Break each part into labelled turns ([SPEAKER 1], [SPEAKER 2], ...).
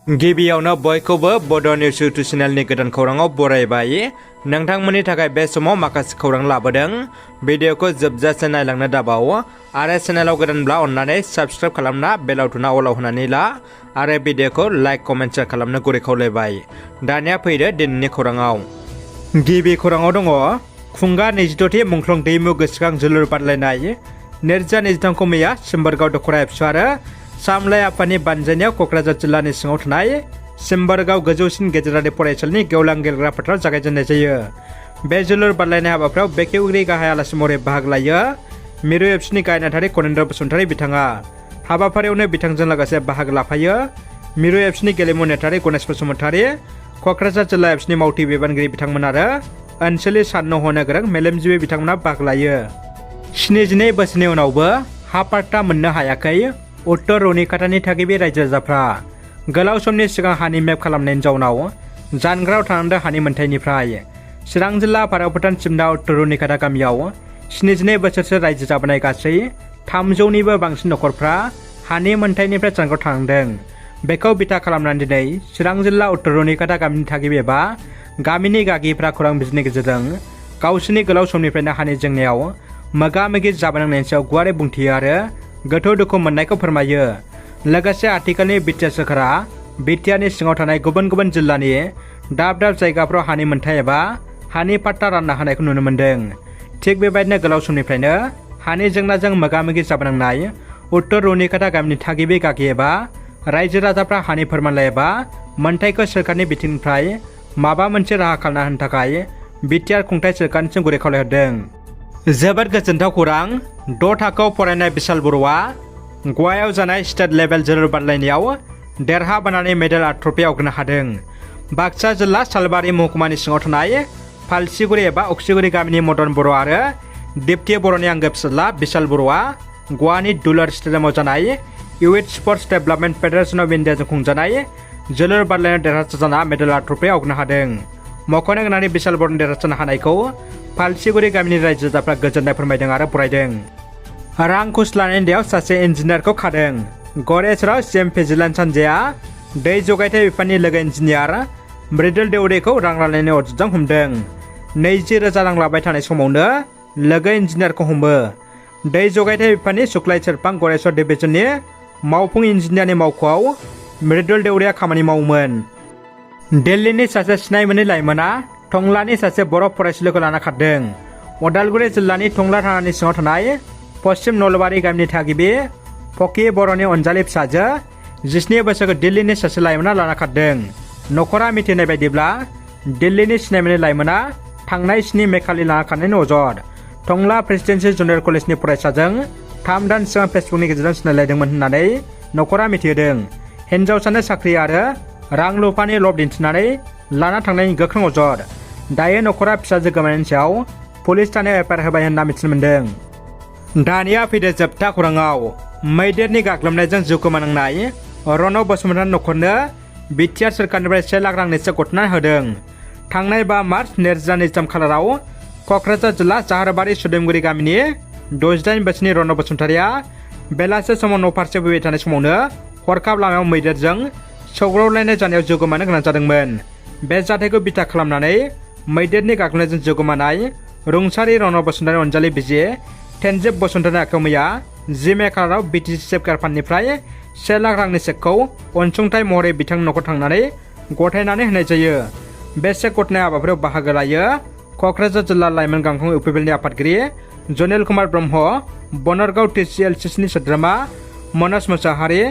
[SPEAKER 1] गिबियावनो बयखौबो बड' निउस इउटुब चेनेलनि गोदान खौराङाव बरायबाय। नोंथांमोननि थाखाय बे समाव माखासे खौरां लाबोदों। भिडिअखौ जोबजासे नायलांनो दाबाव आरो चेनेलाव गोदानब्ला अन्नानै साबस्क्राइब खालामना बेल आइकनआ अलाव होनानै ला आरो भिडिअखौ लाइक कमेन्ट शेयार खालामनो गुरै खावलायबाय। दानिया फैदो दिनैनि खौराङाव। गिबि खौराङाव दङ खुंगा 26थि मुंख्लं दैमु गोसोखां जोलुर बादायलायनाय 2023 मैया सिम्बोरगाव दख'रा एबसु आरो सामलाय आफादनि बानजायनायाव क'क्राझार जिल्लानि सिङाव थानाय सिम्बोरगाव गोजौसिन गेजेरारि फरायसालिनि गेवलां गेलेग्रा फोथाराव जागायजेननाय जायो। बे जोलुर बादायलायनाय हाबाफारियाव बेखेवगिरि गाहाय आलासि महरै बाहागो लायो मिरु एफसिनि गाहाय नेहाथारि कनिन्द्र बसुमतारी बिथाङा। हाबाफारियावनो बिथांजों लोगोसे बाहागो लाफायो मिरु एफसिनि गेलेमु नेहाथारि गणेश बसुमतारी, क'क्राझार जिल्ला एफसिनि मावथि बिबानगिरि बिथांमोन आरो ओनसोलनि साननो हनो गोरों मेलेमजिबि बिथांमोना बाहागो लायो। 72 बोसोरनि उनावबो हा पाट्टा मोननो हायाखै उत्तर रुनिकाटानि थागिबि रायजो राजाफ्रा। गोलाव समनि सिगां हानि मेप खालामनायनि जाउनाव जानगाराव थानांदों हानि मोनथायनिफ्राय। चिरां जिल्ला फाराव भुटान सिमना उत्तर रुनिकाटा गामियाव 72 बोसोरसो रायजो जाबोनाय गासै 300निबो बांसिन नखरफ्रा हानि मोनथायनिफ्राय जानगाराव थानांदों। बेखौ बिथा खालामनानै दिनै चिरां जिल्ला उत्तर रुनिकाटा गामिनि थागिबि एबा गामिनि गागिफ्रा खौरां बिजोंनि गेजेरजों गावसोरनि गोलाव समनिफ्रायनो हानि जेंनायाव मोगा मोगि जाबोनांनायनि सायाव गुवारै बुंथियो आरो गोथौ दुखु मोननायखौ फोरमायो। लोगोसे आथिखालनि बिटिआर सोरखारा बिटिआरनि सिङाव थानाय गुबुन गुबुन जिल्लानि दाब दाब जायगाफ्राव हानि मोनथाय एबा हानि पाट्टा रानना होनायखौ नुनो मोन्दों। थिग बेबायदिनो गोलाव समनिफ्रायनो हानि जेंनाजों मोगा मोगि जाबोनांनाय उत्तर रुनिकाटा गामिनि थागिबि गागि एबा रायजो राजाफ्रा हानि फोरमानलाइ एबा मोनथायखौ सोरखारनि बिथिंनिफ्राय माबा मोनसे राहा खालामना होनो थाखाय बिटिआर खुंथाय सोरखारनिसिम गुरै खावलायहरदों। जोबोद गोजोनथाव खौरां। 6 थाखोआव फरायनाय बिशाल बर'आ गवायाव जानाय स्टेट लेभेल जोलुर बादायलायनायाव देरहाबोनानै मेडेल आरो ट्रफी आवग्रिनो हादों। बाक्सा जिल्ला सालबारि महकुमानि सिङाव थानाय फालसिगुरि एबा अक्सिगुरि गामिनि मदन बर' आरो दिप्ति बर'नि आंगो फिसाज्ला बिशाल बर'आ गवानि दुलार स्टेडियामाव जानाय youth sports development federation of इन्डियाजों खुंजानाय जोलुर बादायलायनायाव देरहासार जाना मेडेल आरो ट्रफी आवग्रिनो हादों। मख'नो गोनांनि बिशाल बर'नि देरहासार हानायखौ फालसिगुरि गामिनि रायजो राजाफ्रा गोजोननाय फोरमायदों आरो बरायदों। रां घुस लानायनि दायाव सासे इन्जिनियारखौ खादों। गरेस्वराव सिएम भिजिलेन्स हान्जाया दै जगायथाय बिफाननि लोगो इन्जिनियार मृदुल देउरिखौ रां लानायनि अजदजों हमदों। 20,000 रां लाबाय थानाय समावनो लोगो इन्जिनियारखौ हमो। दै जगायथाय बिफाननि सुक्लाय सेरफां गरेस्वर डिभिजननि मावफुं इन्जिनियारनि मावख'आव मृदुल देउरिया खामानि मावोमोन। दिल्लीनि सासे सिनाय मोनै लाइमोना टंलानि सासे बर' फरायसुलिखौ लाना खारदों। उदालगुरि जिल्लानि टंला थानानि सिङाव थानाय पश्चिम नलबारि गामिनि थागिबि फकि बर'नि अनजालि फिसाजो 17 बोसोरखौ दिल्लीनि सासे लाइमोना लाना खारदों। नखरा मिथिनाय बायदिब्ला दिल्लीनि सिनाय मोनै लाइमोना थांनाय 7 मे खालि लाना खारनायनि अजद टंला प्रेसिडेन्सि जुनियर कलेजनि फरायसाजों 3 दान सिगां फेसबुकनि गेजेरजों सिनायलायदोंमोन होननानै नखरा मिथिहोदों। हिन्जावसानो साख्रि आरो रां रुफानि लब दिन्थिनानै लाना थांनायनि गोख्रों अजद। दायो नखरा फिसाजो गोमानायनि सायाव पुलिस थानायाव एफआइआर होबाय होनना मिथिनो मोन्दों। दानिया फैदो जोबथा खौराङाव। मैदेरनि गाग्लोबनायजों जिउ गोमानांनाय रन' बसुमतारी नखरनो बिटिआर सोरखारनिफ्राय 1 लाख रांनि चेक गथायना होदों। थांनाय 5 मार्च 2023 खालाराव क'क्राझार जिल्ला जाहारबारि सुदेमगुरि गामिनि 68 बोसोरनि रन' बसुमतारीया बेलासे समाव न' फारसे फैबाय थानाय समावनो हरखाब लामायाव मैदेरजों सौग्रावलायनाय जानायाव जिउ गोमानो गोनां जादोंमोन। बे जाथायखौ बिथा खालामनानै मैदेरनि गाग्लोबनायजों जिउ गोमानाय रुंसारि रन' बसुमतारी अनजालि बिजि तेनजिब बसुमतारीनि आखायाव मैया 10 मे खालाराव बिटिसि सेफगार्ड फान्डनिफ्राय 1 लाख रांनि चेकखौ अनसुंथाइ महरै बिथांनि न'खर थांनानै गथायनानै होनाय जायो। बे चेक गथायनाय हाबाफारियाव बाहागो लायो क'क्राझार जिल्ला लाइमोन गांखं इउपिपिएलनि आफादगिरि जनिल कुमार ब्रह्म, बनरगाव टिसिएलसिसिनि सोद्रोमा मनज मुसाहारि,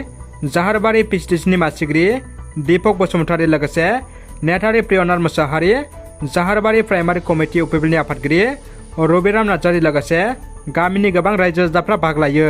[SPEAKER 1] जाहारबारि पिसिडिसिनि मासिगिरि दीपक बसुमतारी, लोगोसे नेहाथारि प्रियनार मुसाहारि, जाहारबारि प्राइमारि कमिटि इउपिपिएलनि आफादगिरि रबिराम नार्जारि, लोगोसे गामिनि गोबां रायजो राजाफ्रा बाहागो लायो।